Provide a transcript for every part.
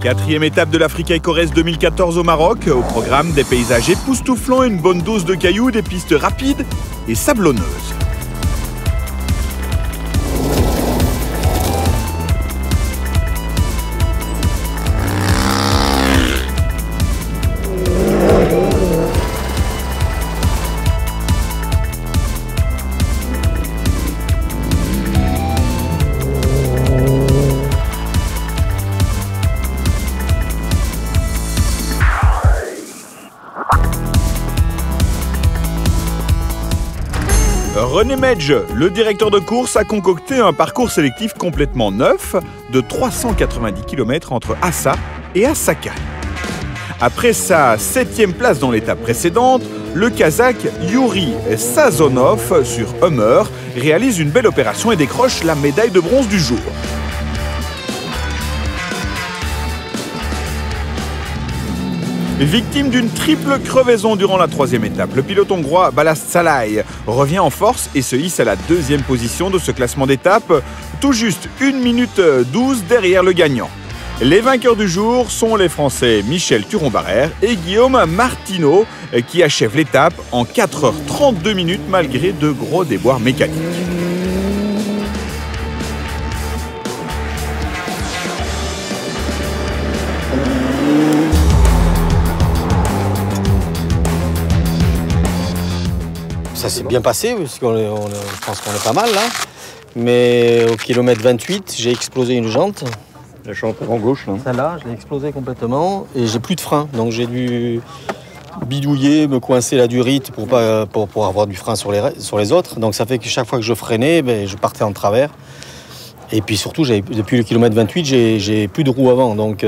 Quatrième étape de l'Africa Corse 2014 au Maroc. Au programme, des paysages époustouflants, une bonne dose de cailloux, des pistes rapides et sablonneuses. René Medge, le directeur de course, a concocté un parcours sélectif complètement neuf de 390 km entre Assa et Asaka. Après sa 7e place dans l'étape précédente, le Kazakh Yuri Sazonov sur Hummer réalise une belle opération et décroche la médaille de bronze du jour. Victime d'une triple crevaison durant la 3e étape, le pilote hongrois Balázs Szalai revient en force et se hisse à la 2e position de ce classement d'étape, tout juste 1 minute 12 derrière le gagnant. Les vainqueurs du jour sont les Français Michel Turon-Barrère et Guillaume Martineau qui achèvent l'étape en 4h32 minutes malgré de gros déboires mécaniques. Ça s'est bien passé, parce que je pense qu'on est pas mal là. Mais au kilomètre 28, j'ai explosé une jante. La jante avant gauche, là. Celle-là, je l'ai explosée complètement et j'ai plus de frein. Donc j'ai dû bidouiller, me coincer la durite pour avoir du frein sur les autres. Donc ça fait que chaque fois que je freinais, je partais en travers. Et puis surtout, depuis le kilomètre 28, j'ai plus de roues avant. Donc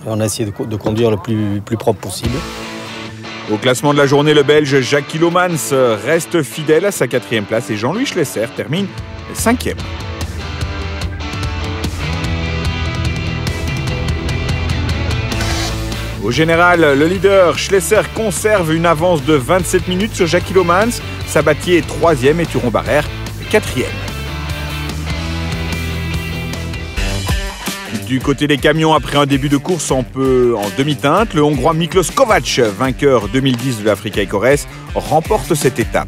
on a essayé de conduire le plus propre possible. Au classement de la journée, le Belge Jacques Kilomans reste fidèle à sa 4e place et Jean-Louis Schlesser termine 5e. Au général, le leader Schlesser conserve une avance de 27 minutes sur Jacques Kilomans. Sabatier est 3e et Turon-Barrère 4e. Du côté des camions, après un début de course en demi-teinte, le Hongrois Miklos Kovács, vainqueur 2010 de l'Africa Corse, remporte cette étape.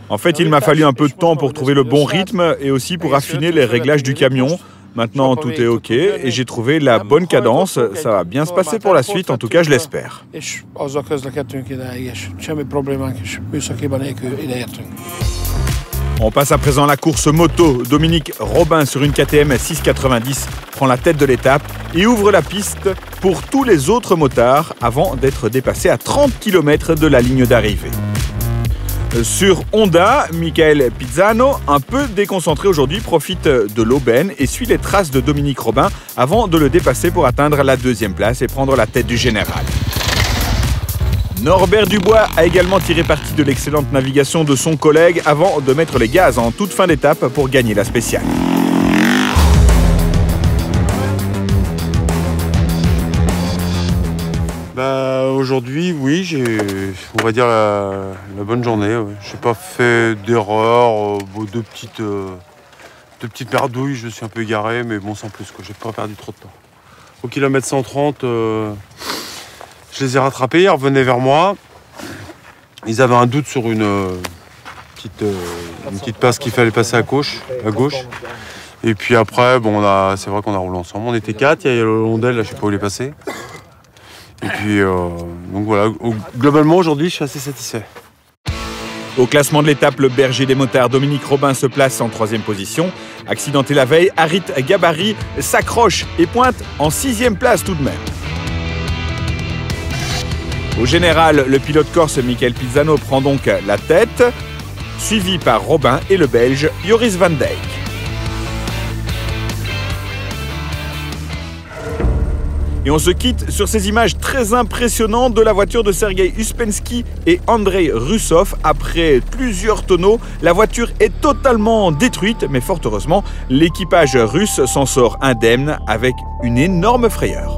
En fait, il m'a fallu un peu de temps pour trouver le bon rythme et aussi pour affiner les réglages du camion. Maintenant, tout est OK et j'ai trouvé la bonne cadence. Ça va bien se passer pour la suite, en tout cas, je l'espère. On passe à présent à la course moto. Dominique Robin sur une KTM 690 prend la tête de l'étape et ouvre la piste pour tous les autres motards avant d'être dépassé à 30 km de la ligne d'arrivée. Sur Honda, Michael Pizzano, un peu déconcentré aujourd'hui, profite de l'aubaine et suit les traces de Dominique Robin avant de le dépasser pour atteindre la 2e place et prendre la tête du général. Norbert Dubois a également tiré parti de l'excellente navigation de son collègue avant de mettre les gaz en toute fin d'étape pour gagner la spéciale. Aujourd'hui, oui, j'ai, on va dire, la bonne journée. Ouais. Je n'ai pas fait d'erreur, deux petites merdouilles, je suis un peu égaré, mais bon, sans plus, quoi. J'ai pas perdu trop de temps. Au kilomètre 130, je les ai rattrapés, ils revenaient vers moi. Ils avaient un doute sur une petite passe qu'il fallait passer à gauche. Et puis après, bon, c'est vrai qu'on a roulé ensemble. On était 4, il y a le Londel, là, je ne sais pas où il est passé. Et puis, donc voilà, globalement aujourd'hui, je suis assez satisfait. Au classement de l'étape, le berger des motards Dominique Robin se place en 3e position. Accidenté la veille, Harit Gabari s'accroche et pointe en 6e place tout de même. Au général, le pilote corse Michael Pizzano prend donc la tête, suivi par Robin et le Belge Joris van Dijk. Et on se quitte sur ces images très impressionnantes de la voiture de Sergei Uspensky et Andrei Russov. Après plusieurs tonneaux, la voiture est totalement détruite, mais fort heureusement, l'équipage russe s'en sort indemne avec une énorme frayeur.